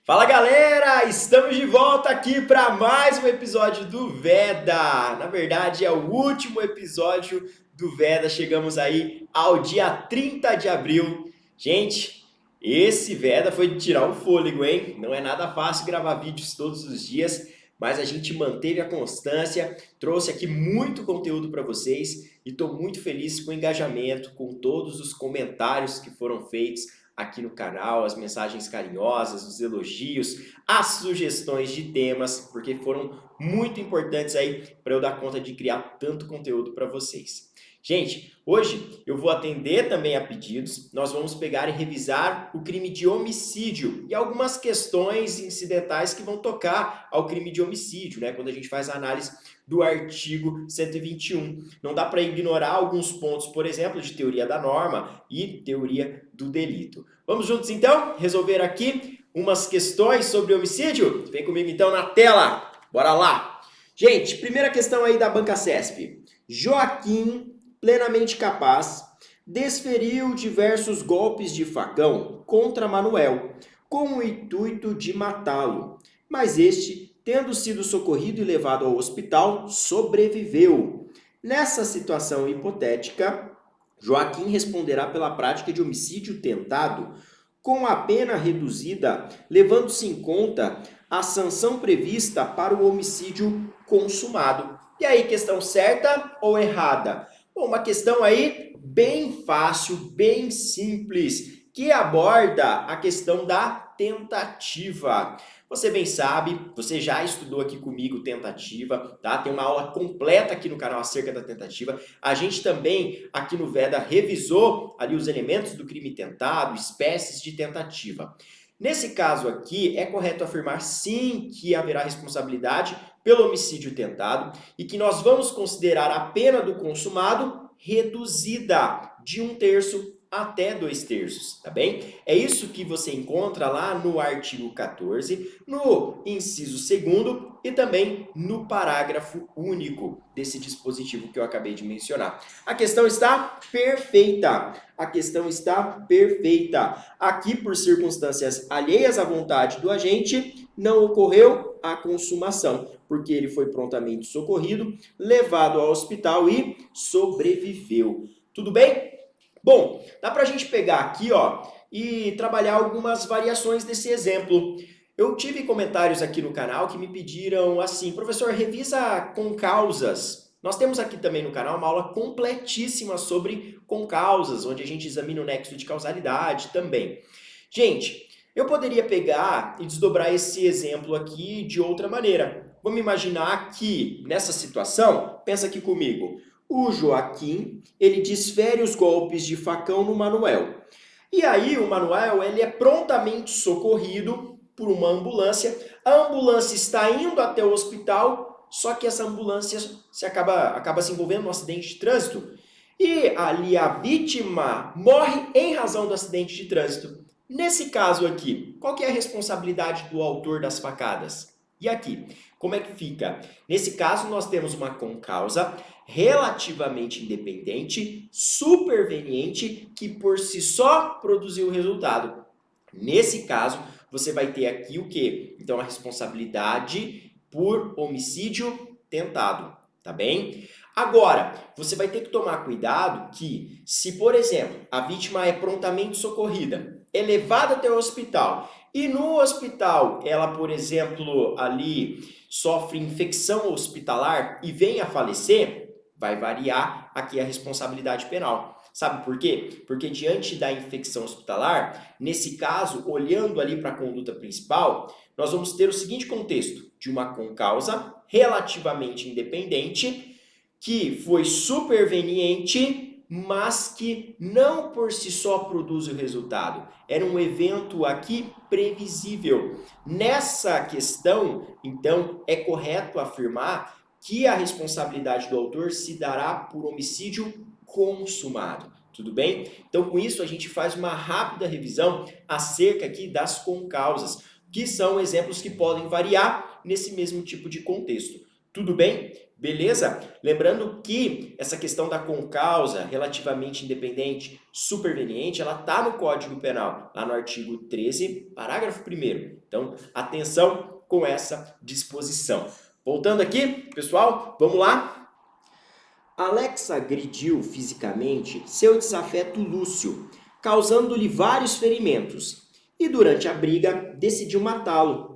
Fala galera, estamos de volta aqui para mais um episódio do Veda. Na verdade, é o último episódio do Veda. Chegamos aí ao dia 30 de abril. Gente, esse Veda foi de tirar o fôlego, hein? Não é nada fácil gravar vídeos todos os dias, mas a gente manteve a constância, trouxe aqui muito conteúdo para vocês e estou muito feliz com o engajamento, com todos os comentários que foram feitos aqui no canal, as mensagens carinhosas, os elogios, as sugestões de temas, porque foram muito importantes aí para eu dar conta de criar tanto conteúdo para vocês. Gente, hoje eu vou atender também a pedidos, nós vamos pegar e revisar o crime de homicídio e algumas questões incidentais que vão tocar ao crime de homicídio, né? Quando a gente faz a análise do artigo 121. Não dá para ignorar alguns pontos, por exemplo, de teoria da norma e teoria do delito. Vamos juntos então resolver aqui umas questões sobre homicídio? Vem comigo então na tela, bora lá! Gente, primeira questão aí da banca CESP. Joaquim, plenamente capaz, desferiu diversos golpes de facão contra Manuel, com o intuito de matá-lo, mas este, tendo sido socorrido e levado ao hospital, sobreviveu. Nessa situação hipotética, Joaquim responderá pela prática de homicídio tentado, com a pena reduzida, levando-se em conta a sanção prevista para o homicídio consumado. E aí, questão certa ou errada? Bom, uma questão aí bem fácil, bem simples, que aborda a questão da tentativa. Você bem sabe, você já estudou aqui comigo tentativa, tá? Tem uma aula completa aqui no canal acerca da tentativa. A gente também, aqui no Veda, revisou ali os elementos do crime tentado, espécies de tentativa. Nesse caso aqui, é correto afirmar sim que haverá responsabilidade pelo homicídio tentado e que nós vamos considerar a pena do consumado reduzida de 1/3 até 2/3, tá bem? É isso que você encontra lá no artigo 14, no inciso 2º e também no parágrafo único desse dispositivo que eu acabei de mencionar. A questão está perfeita. A questão está perfeita. Aqui, por circunstâncias alheias à vontade do agente, não ocorreu a consumação, porque ele foi prontamente socorrido, levado ao hospital e sobreviveu. Tudo bem? Bom, dá pra gente pegar aqui, ó, e trabalhar algumas variações desse exemplo. Eu tive comentários aqui no canal que me pediram assim, professor, revisa concausas. Nós temos aqui também no canal uma aula completíssima sobre concausas, onde a gente examina o nexo de causalidade também. Gente, eu poderia pegar e desdobrar esse exemplo aqui de outra maneira. Vamos imaginar que, nessa situação, pensa aqui comigo, o Joaquim, ele desfere os golpes de facão no Manuel. E aí o Manuel, ele é prontamente socorrido por uma ambulância. A ambulância está indo até o hospital, só que essa ambulância acaba se envolvendo num acidente de trânsito. E ali a vítima morre em razão do acidente de trânsito. Nesse caso aqui, qual que é a responsabilidade do autor das facadas? E aqui, como é que fica? Nesse caso, nós temos uma concausa relativamente independente, superveniente, que por si só produziu o resultado. Nesse caso, você vai ter aqui o quê? Então, a responsabilidade por homicídio tentado, tá bem? Agora, você vai ter que tomar cuidado que, se por exemplo, a vítima é prontamente socorrida, é levada até o hospital e no hospital ela, por exemplo, ali sofre infecção hospitalar e vem a falecer, vai variar aqui a responsabilidade penal. Sabe por quê? Porque diante da infecção hospitalar, nesse caso, olhando ali para a conduta principal, nós vamos ter o seguinte contexto, de uma concausa relativamente independente, que foi superveniente, mas que não por si só produz o resultado. Era um evento aqui previsível. Nessa questão, então, é correto afirmar que a responsabilidade do autor se dará por homicídio consumado. Tudo bem? Então, com isso, a gente faz uma rápida revisão acerca aqui das concausas, que são exemplos que podem variar nesse mesmo tipo de contexto. Tudo bem? Beleza? Lembrando que essa questão da concausa relativamente independente superveniente, ela está no Código Penal, lá no artigo 13, parágrafo 1º. Então, atenção com essa disposição. Voltando aqui, pessoal, vamos lá? Alex agrediu fisicamente seu desafeto Lúcio, causando-lhe vários ferimentos, e durante a briga decidiu matá-lo,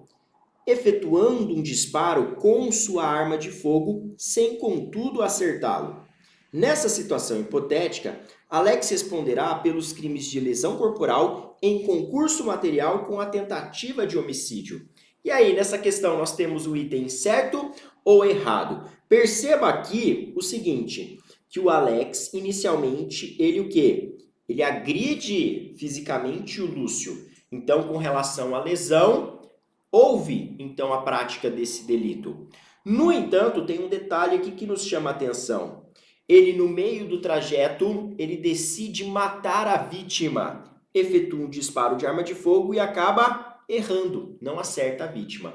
efetuando um disparo com sua arma de fogo, sem contudo acertá-lo. Nessa situação hipotética, Alex responderá pelos crimes de lesão corporal em concurso material com a tentativa de homicídio. E aí, nessa questão, nós temos o item certo ou errado? Perceba aqui o seguinte, que o Alex, inicialmente, ele o quê? Ele agride fisicamente o Lúcio. Então, com relação à lesão, houve, então, a prática desse delito. No entanto, tem um detalhe aqui que nos chama a atenção. Ele, no meio do trajeto, ele decide matar a vítima, efetua um disparo de arma de fogo e acaba errando, não acerta a vítima.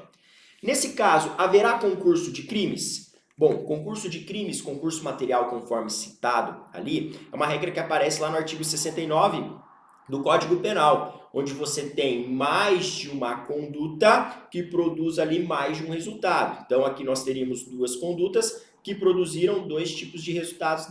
Nesse caso, haverá concurso de crimes? Bom, concurso de crimes, concurso material conforme citado ali, é uma regra que aparece lá no artigo 69 do Código Penal, onde você tem mais de uma conduta que produz ali mais de um resultado. Então, aqui nós teríamos duas condutas que produziram dois tipos de resultados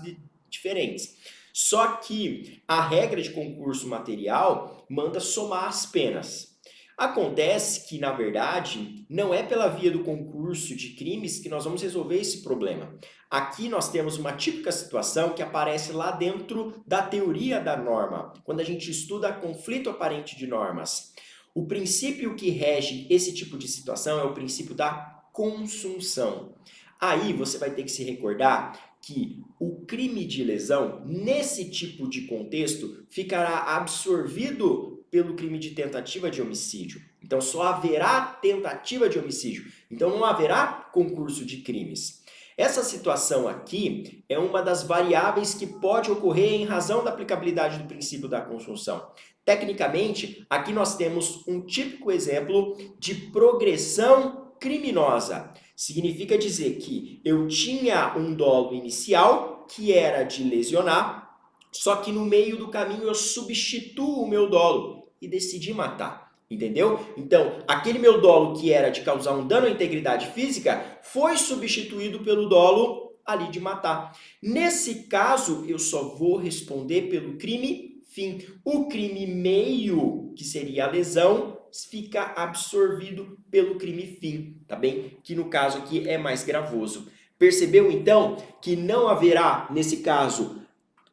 diferentes. Só que a regra de concurso material manda somar as penas. Acontece que, na verdade, não é pela via do concurso de crimes que nós vamos resolver esse problema. Aqui nós temos uma típica situação que aparece lá dentro da teoria da norma, quando a gente estuda conflito aparente de normas. O princípio que rege esse tipo de situação é o princípio da consunção. Aí você vai ter que se recordar que o crime de lesão, nesse tipo de contexto, ficará absorvido pelo crime de tentativa de homicídio. Então, só haverá tentativa de homicídio. Então, não haverá concurso de crimes. Essa situação aqui é uma das variáveis que pode ocorrer em razão da aplicabilidade do princípio da consunção. Tecnicamente, aqui nós temos um típico exemplo de progressão criminosa. Significa dizer que eu tinha um dolo inicial, que era de lesionar, só que no meio do caminho eu substituo o meu dolo e decidi matar, entendeu? Então, aquele meu dolo que era de causar um dano à integridade física foi substituído pelo dolo ali de matar. Nesse caso, eu só vou responder pelo crime fim. O crime meio, que seria a lesão, fica absorvido pelo crime fim, tá bem? Que no caso aqui é mais gravoso. Percebeu então que não haverá, nesse caso,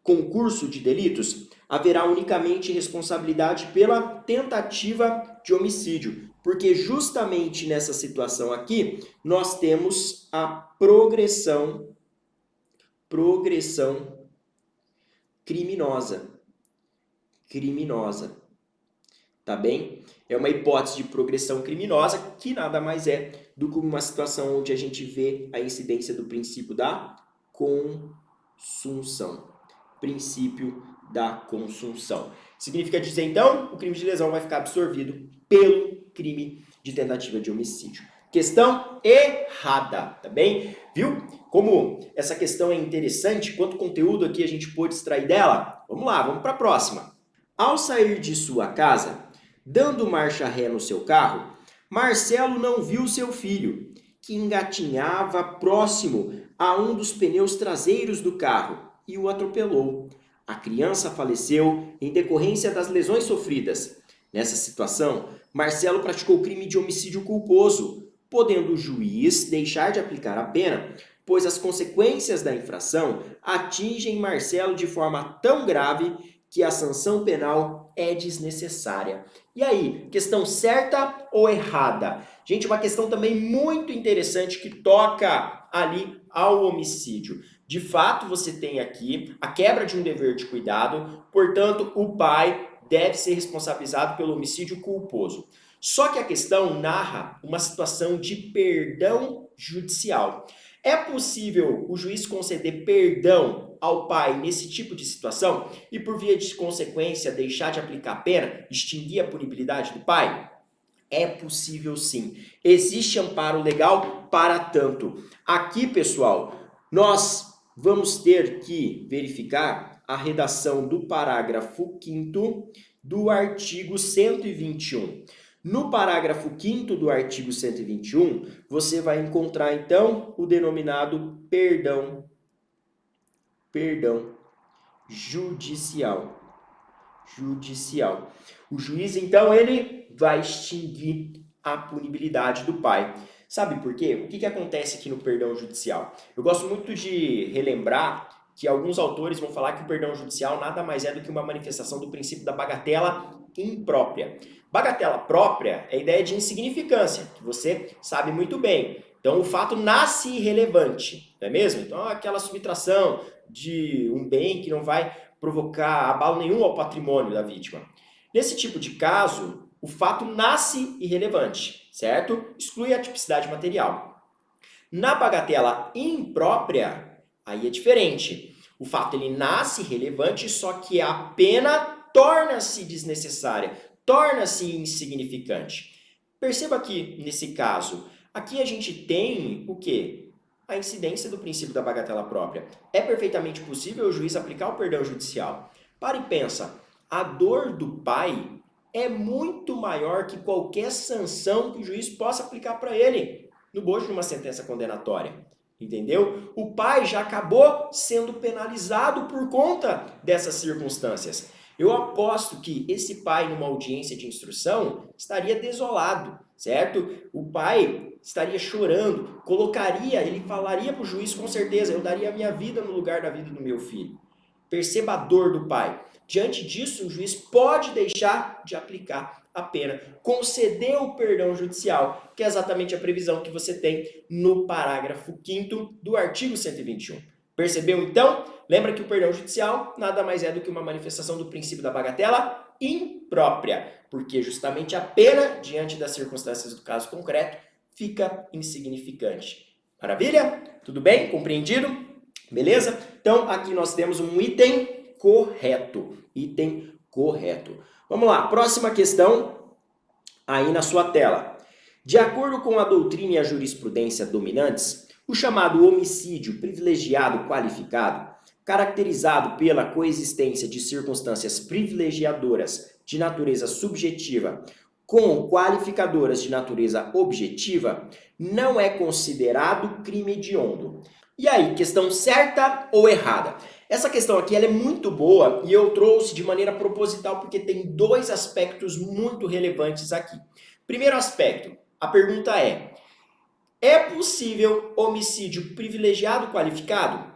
concurso de delitos? Haverá unicamente responsabilidade pela tentativa de homicídio, porque justamente nessa situação aqui, nós temos a progressão criminosa, tá bem? É uma hipótese de progressão criminosa que nada mais é do que uma situação onde a gente vê a incidência do princípio da consunção. Princípio da consunção. Significa dizer, então, o crime de lesão vai ficar absorvido pelo crime de tentativa de homicídio. Questão errada, tá bem? Viu como essa questão é interessante? Quanto conteúdo aqui a gente pôde extrair dela? Vamos lá, vamos para a próxima. Ao sair de sua casa, dando marcha ré no seu carro, Marcelo não viu seu filho, que engatinhava próximo a um dos pneus traseiros do carro e o atropelou. A criança faleceu em decorrência das lesões sofridas. Nessa situação, Marcelo praticou crime de homicídio culposo, podendo o juiz deixar de aplicar a pena, pois as consequências da infração atingem Marcelo de forma tão grave que a sanção penal é desnecessária. E aí, questão certa ou errada? Gente, uma questão também muito interessante que toca ali ao homicídio. De fato, você tem aqui a quebra de um dever de cuidado, portanto, o pai deve ser responsabilizado pelo homicídio culposo. Só que a questão narra uma situação de perdão judicial. É possível o juiz conceder perdão ao pai nesse tipo de situação e, por via de consequência, deixar de aplicar a pena, extinguir a punibilidade do pai? É possível sim. Existe amparo legal para tanto. Aqui, pessoal, nós vamos ter que verificar a redação do parágrafo 5º do artigo 121. No parágrafo 5º do artigo 121, você vai encontrar, então, o denominado perdão judicial. O juiz, então, ele vai extinguir a punibilidade do pai. Sabe por quê? O que acontece aqui no perdão judicial? Eu gosto muito de relembrar que alguns autores vão falar que o perdão judicial nada mais é do que uma manifestação do princípio da bagatela imprópria. Bagatela própria é a ideia de insignificância, que você sabe muito bem. Então, o fato nasce irrelevante, não é mesmo? Então, aquela subtração de um bem que não vai provocar abalo nenhum ao patrimônio da vítima. Nesse tipo de caso, o fato nasce irrelevante, certo? Exclui a tipicidade material. Na bagatela imprópria, aí é diferente. O fato ele nasce relevante, só que a pena torna-se desnecessária, torna-se insignificante. Perceba que, nesse caso, aqui a gente tem o quê? A incidência do princípio da bagatela própria. É perfeitamente possível o juiz aplicar o perdão judicial. Para e pensa, a dor do pai é muito maior que qualquer sanção que o juiz possa aplicar para ele no bojo de uma sentença condenatória. Entendeu? O pai já acabou sendo penalizado por conta dessas circunstâncias. Eu aposto que esse pai, numa audiência de instrução, estaria desolado, certo? O pai estaria chorando, ele falaria para o juiz com certeza, eu daria a minha vida no lugar da vida do meu filho. Perceba a dor do pai. Diante disso, o juiz pode deixar de aplicar a pena, conceder o perdão judicial, que é exatamente a previsão que você tem no parágrafo 5º do artigo 121. Percebeu então? Lembra que o perdão judicial nada mais é do que uma manifestação do princípio da bagatela imprópria, porque justamente a pena, diante das circunstâncias do caso concreto, fica insignificante. Maravilha? Tudo bem? Compreendido? Beleza? Então, aqui nós temos um item correto. Vamos lá, próxima questão aí na sua tela. De acordo com a doutrina e a jurisprudência dominantes, o chamado homicídio privilegiado qualificado, caracterizado pela coexistência de circunstâncias privilegiadoras de natureza subjetiva com qualificadoras de natureza objetiva, não é considerado crime hediondo. E aí, questão certa ou errada? Essa questão aqui ela é muito boa e eu trouxe de maneira proposital porque tem dois aspectos muito relevantes aqui. Primeiro aspecto, a pergunta é possível homicídio privilegiado qualificado?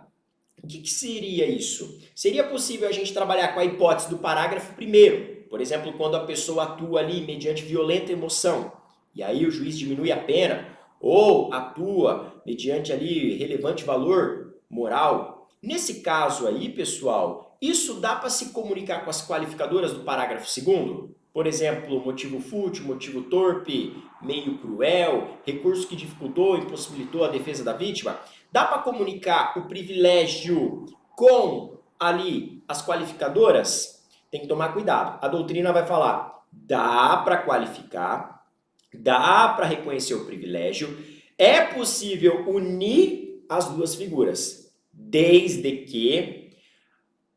O que seria isso? Seria possível a gente trabalhar com a hipótese do parágrafo 1º, por exemplo, quando a pessoa atua ali mediante violenta emoção, e aí o juiz diminui a pena, ou atua mediante ali relevante valor moral. Nesse caso aí, pessoal, isso dá para se comunicar com as qualificadoras do parágrafo 2º? Por exemplo, motivo fútil, motivo torpe, meio cruel, recurso que dificultou, impossibilitou a defesa da vítima. Dá para comunicar o privilégio com ali as qualificadoras? Tem que tomar cuidado. A doutrina vai falar, dá para qualificar, dá para reconhecer o privilégio, é possível unir as duas figuras, desde que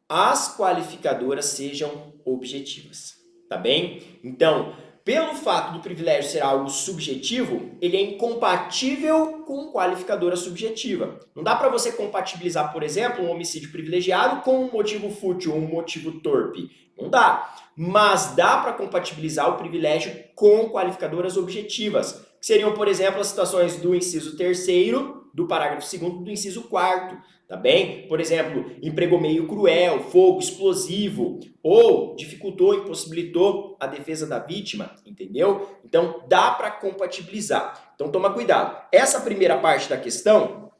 as qualificadoras sejam objetivas. Tá bem? Então, pelo fato do privilégio ser algo subjetivo, ele é incompatível com qualificadora subjetiva. Não dá para você compatibilizar, por exemplo, um homicídio privilegiado com um motivo fútil ou um motivo torpe. Não dá. Mas dá para compatibilizar o privilégio com qualificadoras objetivas, que seriam, por exemplo, as situações do inciso 3º, do parágrafo 2º, do inciso 4º. Tá bem? Por exemplo, empregou meio cruel, fogo explosivo, ou dificultou, impossibilitou a defesa da vítima, entendeu? Então, dá para compatibilizar. Então, toma cuidado. Essa primeira parte da questão,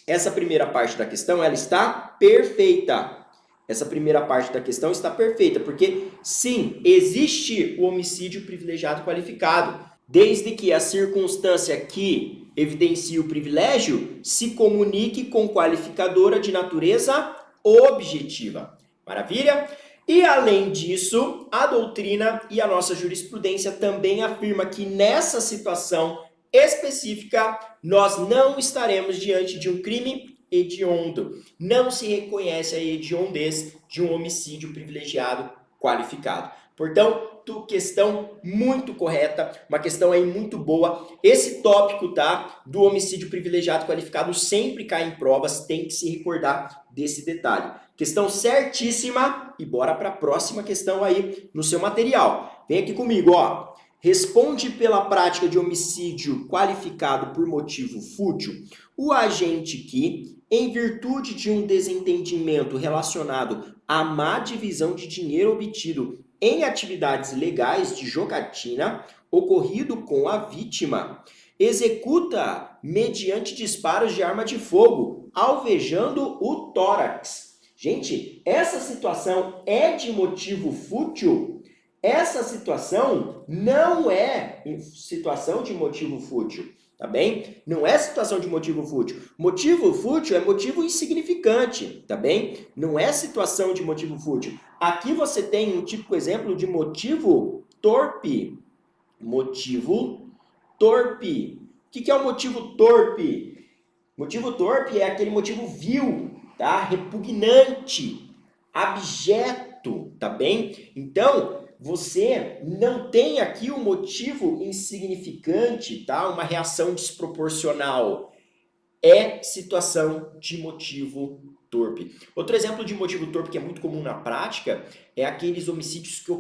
ela está perfeita. Essa primeira parte da questão está perfeita, porque, sim, existe o homicídio privilegiado qualificado, desde que a circunstância que evidencia o privilégio se comunique com qualificadora de natureza objetiva. Maravilha? E além disso, a doutrina e a nossa jurisprudência também afirma que nessa situação específica, nós não estaremos diante de um crime hediondo. Não se reconhece a hediondez de um homicídio privilegiado qualificado. Portanto, questão muito correta, uma questão aí muito boa. Esse tópico, tá, do homicídio privilegiado qualificado sempre cai em provas, tem que se recordar desse detalhe. Questão certíssima e bora para a próxima questão aí no seu material. Vem aqui comigo, ó. Responde pela prática de homicídio qualificado por motivo fútil o agente que, em virtude de um desentendimento relacionado à má divisão de dinheiro obtido em atividades legais de jogatina ocorrido com a vítima, executa mediante disparos de arma de fogo, alvejando o tórax. Gente, essa situação é de motivo fútil? Essa situação não é situação de motivo fútil, tá bem? Não é situação de motivo fútil. Motivo fútil é motivo insignificante, tá bem? Não é situação de motivo fútil. Aqui você tem um típico exemplo de motivo torpe. Motivo torpe. O que é o motivo torpe? Motivo torpe é aquele motivo vil, tá? Repugnante, abjeto, tá bem? Então, você não tem aqui um motivo insignificante, tá? Uma reação desproporcional. É situação de motivo torpe. Outro exemplo de motivo torpe que é muito comum na prática é aqueles homicídios que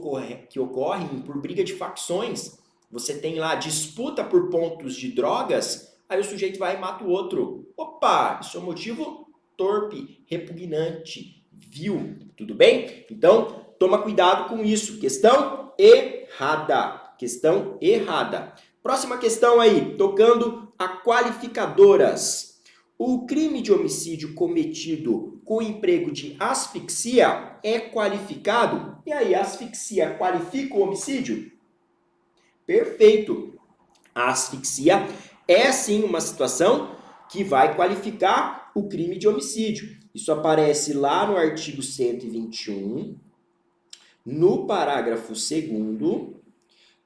ocorrem por briga de facções. Você tem lá disputa por pontos de drogas, aí o sujeito vai e mata o outro. Opa, isso é um motivo torpe, repugnante, vil, tudo bem? Então, toma cuidado com isso. Questão errada. Questão errada. Próxima questão aí, tocando a qualificadoras. O crime de homicídio cometido com emprego de asfixia é qualificado? E aí, asfixia qualifica o homicídio? Perfeito. A asfixia é sim uma situação que vai qualificar o crime de homicídio. Isso aparece lá no artigo 121, no parágrafo 2º,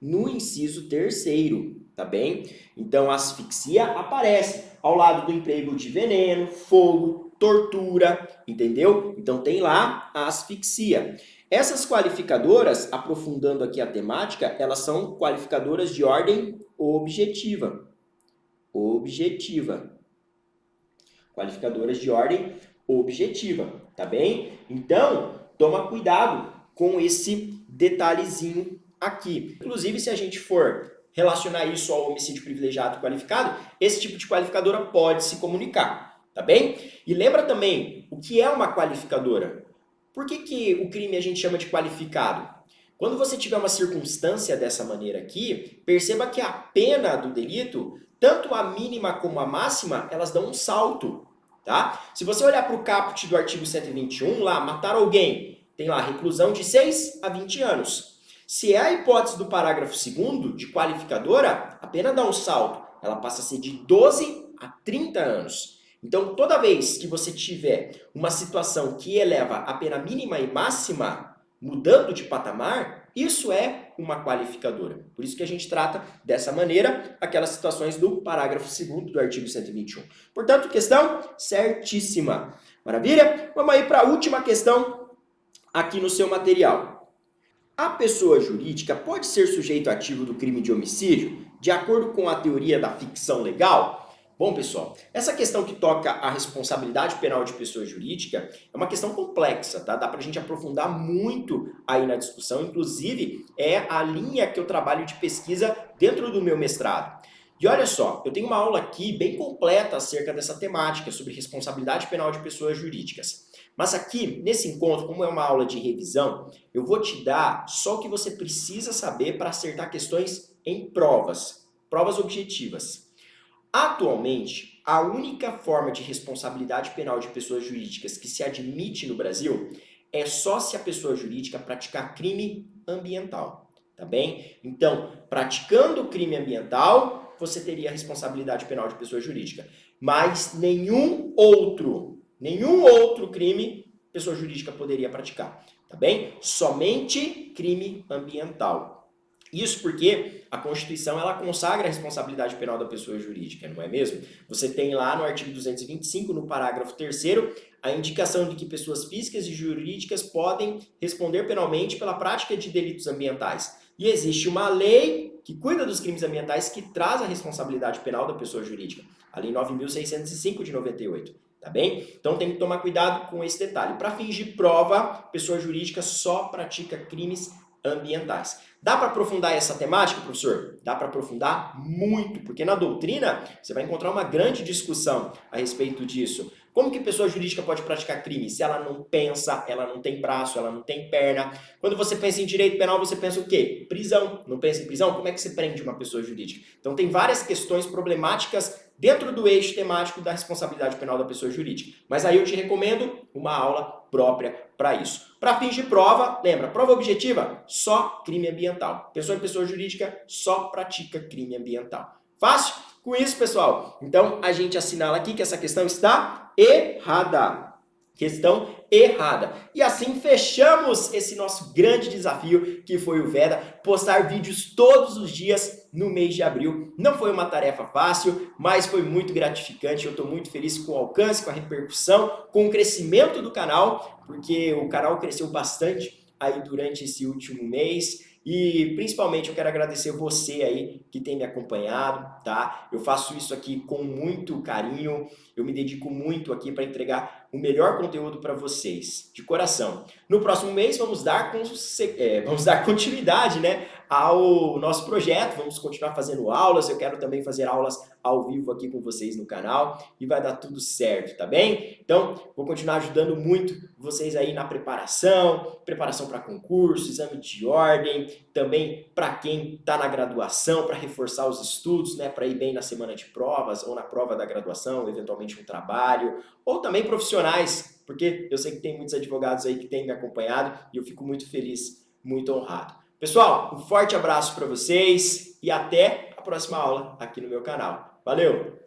no inciso 3º, tá bem? Então, a asfixia aparece ao lado do emprego de veneno, fogo, tortura, entendeu? Então, tem lá a asfixia. Essas qualificadoras, aprofundando aqui a temática, elas são qualificadoras de ordem objetiva. Objetiva. Qualificadoras de ordem objetiva, tá bem? Então, toma cuidado com esse detalhezinho aqui. Inclusive, se a gente for relacionar isso ao homicídio privilegiado qualificado, esse tipo de qualificadora pode se comunicar, tá bem? E lembra também o que é uma qualificadora. Por que o crime a gente chama de qualificado? Quando você tiver uma circunstância dessa maneira aqui, perceba que a pena do delito, tanto a mínima como a máxima, elas dão um salto, tá? Se você olhar para o caput do artigo 121, lá, matar alguém, tem lá reclusão de 6 a 20 anos. Se é a hipótese do parágrafo 2º, de qualificadora, a pena dá um salto. Ela passa a ser de 12 a 30 anos. Então, toda vez que você tiver uma situação que eleva a pena mínima e máxima, mudando de patamar, isso é uma qualificadora. Por isso que a gente trata dessa maneira aquelas situações do parágrafo 2º do artigo 121. Portanto, questão certíssima. Maravilha? Vamos aí para a última questão aqui no seu material. A pessoa jurídica pode ser sujeito ativo do crime de homicídio de acordo com a teoria da ficção legal? Bom, pessoal, essa questão que toca a responsabilidade penal de pessoa jurídica é uma questão complexa, tá? Dá pra gente aprofundar muito aí na discussão, inclusive é a linha que eu trabalho de pesquisa dentro do meu mestrado. E olha só, eu tenho uma aula aqui bem completa acerca dessa temática sobre responsabilidade penal de pessoas jurídicas. Mas aqui, nesse encontro, como é uma aula de revisão, eu vou te dar só o que você precisa saber para acertar questões em provas objetivas. Atualmente, a única forma de responsabilidade penal de pessoas jurídicas que se admite no Brasil é só se a pessoa jurídica praticar crime ambiental, tá bem? Então, praticando crime ambiental, você teria a responsabilidade penal de pessoa jurídica. Mas nenhum outro crime pessoa jurídica poderia praticar, tá bem? Somente crime ambiental. Isso porque a Constituição ela consagra a responsabilidade penal da pessoa jurídica, não é mesmo? Você tem lá no artigo 225, no parágrafo 3º, a indicação de que pessoas físicas e jurídicas podem responder penalmente pela prática de delitos ambientais. E existe uma lei que cuida dos crimes ambientais que traz a responsabilidade penal da pessoa jurídica, a Lei 9.605 de 98. Tá bem? Então tem que tomar cuidado com esse detalhe. Para fins de prova, pessoa jurídica só pratica crimes ambientais. Dá para aprofundar essa temática, professor? Dá para aprofundar muito, porque na doutrina você vai encontrar uma grande discussão a respeito disso. Como que pessoa jurídica pode praticar crime? Se ela não pensa, ela não tem braço, ela não tem perna. Quando você pensa em direito penal, você pensa o quê? Prisão. Não pensa em prisão? Como é que você prende uma pessoa jurídica? Então tem várias questões problemáticas dentro do eixo temático da responsabilidade penal da pessoa jurídica. Mas aí eu te recomendo uma aula própria para isso. Para fins de prova, lembra, prova objetiva, só crime ambiental. Pessoa jurídica só pratica crime ambiental. Fácil? Com isso, pessoal, então a gente assinala aqui que essa questão está errada. Questão errada. E assim fechamos esse nosso grande desafio que foi o VEDA, postar vídeos todos os dias no mês de abril. Não foi uma tarefa fácil, mas foi muito gratificante. Eu estou muito feliz com o alcance, com a repercussão, com o crescimento do canal, porque o canal cresceu bastante aí durante esse último mês. E principalmente eu quero agradecer você aí que tem me acompanhado, tá? Eu faço isso aqui com muito carinho, eu me dedico muito aqui para entregar o melhor conteúdo para vocês, de coração. No próximo mês vamos dar continuidade, né, ao nosso projeto, vamos continuar fazendo aulas, eu quero também fazer aulas ao vivo aqui com vocês no canal e vai dar tudo certo, tá bem? Então, vou continuar ajudando muito vocês aí na preparação para concurso, exame de ordem, também para quem está na graduação, para reforçar os estudos, né, para ir bem na semana de provas ou na prova da graduação, eventualmente um trabalho, ou também profissionais, porque eu sei que tem muitos advogados aí que têm me acompanhado e eu fico muito feliz, muito honrado. Pessoal, um forte abraço para vocês e até a próxima aula aqui no meu canal. Valeu!